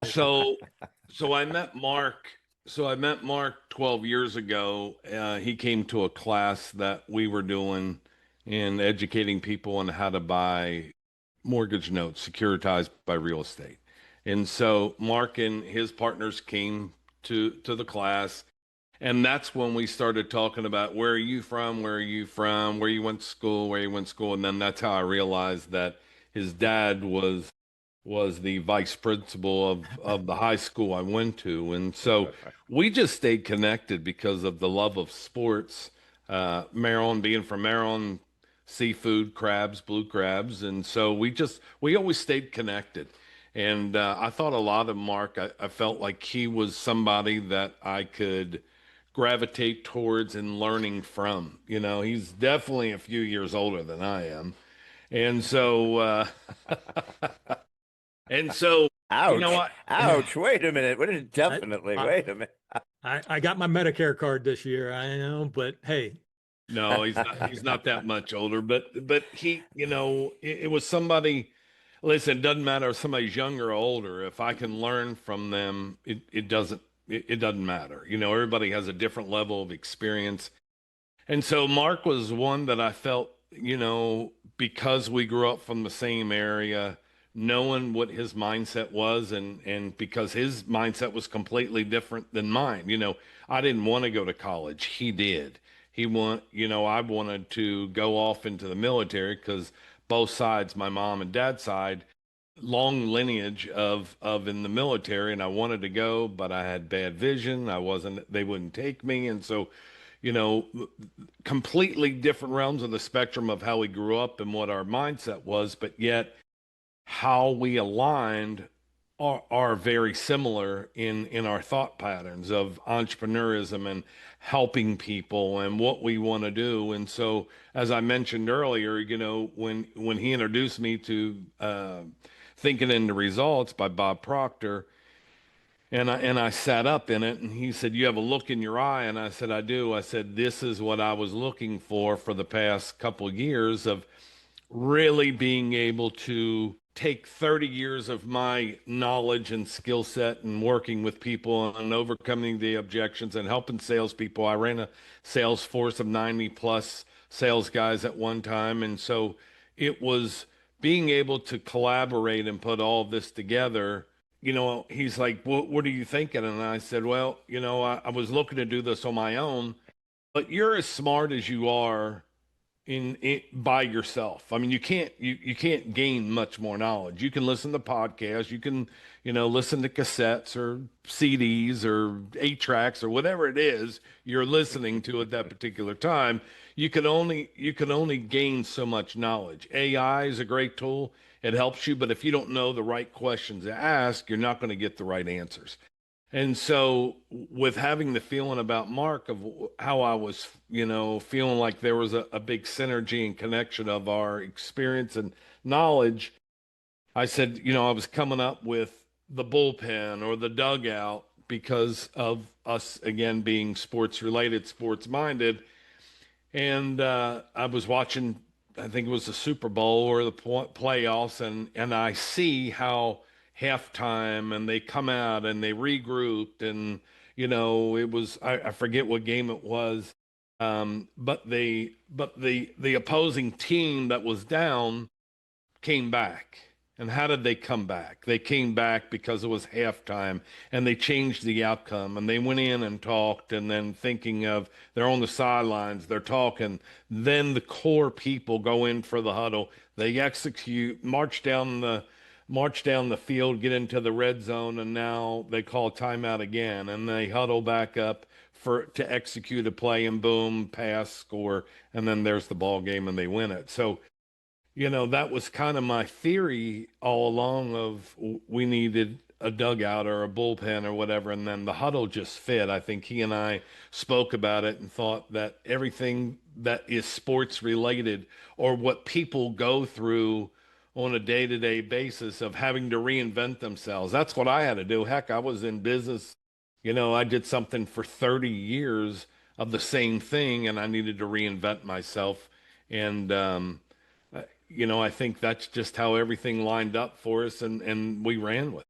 So, so I met Mark. So I met Mark 12 years ago. He came to a class that we were doing in educating people on how to buy mortgage notes securitized by real estate. And so Mark and his partners came to the class, and that's when we started talking about where are you from, where are you from, where you went to school, where you went to school, and then that's how I realized that his dad was the vice principal of the high school I went to. And so we just stayed connected because of the love of sports. Maryland, being from Maryland, seafood, crabs, blue crabs. And so we always stayed connected. And I thought a lot of Mark. I felt like he was somebody that I could gravitate towards and learning from. He's definitely a few years older than I am. And so, and so, you know Ouch. what? Ouch. Wait a minute. What is I, definitely? I Wait a minute. I got my Medicare card this year. I know, but hey, No, he's not that much older, but it was somebody. Listen, it doesn't matter if somebody's younger or older. If I can learn from them, it doesn't matter. Everybody has a different level of experience. And so Mark was one that I felt, because we grew up from the same area, knowing what his mindset was, and because his mindset was completely different than mine. I didn't want to go to college. He did. I wanted to go off into the military because both sides, my mom and dad's side, long lineage of in the military, and I wanted to go, but I had bad vision. They wouldn't take me. And so, you know, completely different realms of the spectrum of how we grew up and what our mindset was, but yet how we aligned are very similar in our thought patterns of entrepreneurism and helping people and what we want to do. And so, as I mentioned earlier, when he introduced me to Thinking in the Results by Bob Proctor, and I sat up in it, and he said, "You have a look in your eye," and I said, "I do." I said, "This is what I was looking for the past couple of years of really being able to take 30 years of my knowledge and skill set and working with people and overcoming the objections and helping salespeople. I ran a sales force of 90 plus sales guys at one time. And so it was being able to collaborate and put all this together. He's like, what are you thinking? And I said, well, I was looking to do this on my own, but you're as smart as you are in by yourself. I mean, you can't gain much more knowledge. You can listen to podcasts, you can, listen to cassettes or CDs or 8 tracks or whatever it is you're listening to at that particular time. You can only gain so much knowledge. AI is a great tool. It helps you, but if you don't know the right questions to ask, you're not going to get the right answers. And so, with having the feeling about Mark of how I was, feeling like there was a big synergy and connection of our experience and knowledge, I said, I was coming up with the bullpen or the dugout because of us, again, being sports related, sports minded. And I was watching, I think it was the Super Bowl or the playoffs, and I see how halftime and they come out and they regrouped, and it was I forget what game it was, but the opposing team that was down came back. And how did they come back? They came back because it was halftime and they changed the outcome, and they went in and talked, and then thinking of they're on the sidelines, they're talking. Then the core people go in for the huddle. They execute, march down the field, get into the red zone, and now they call timeout again, and they huddle back up to execute a play, and boom, pass, score, and then there's the ball game and they win it. So that was kind of my theory all along of we needed a dugout or a bullpen or whatever, and then the huddle just fit. I think he and I spoke about it and thought that everything that is sports related or what people go through on a day-to-day basis of having to reinvent themselves. That's what I had to do. Heck, I was in business. I did something for 30 years of the same thing, and I needed to reinvent myself. And I think that's just how everything lined up for us, and we ran with it.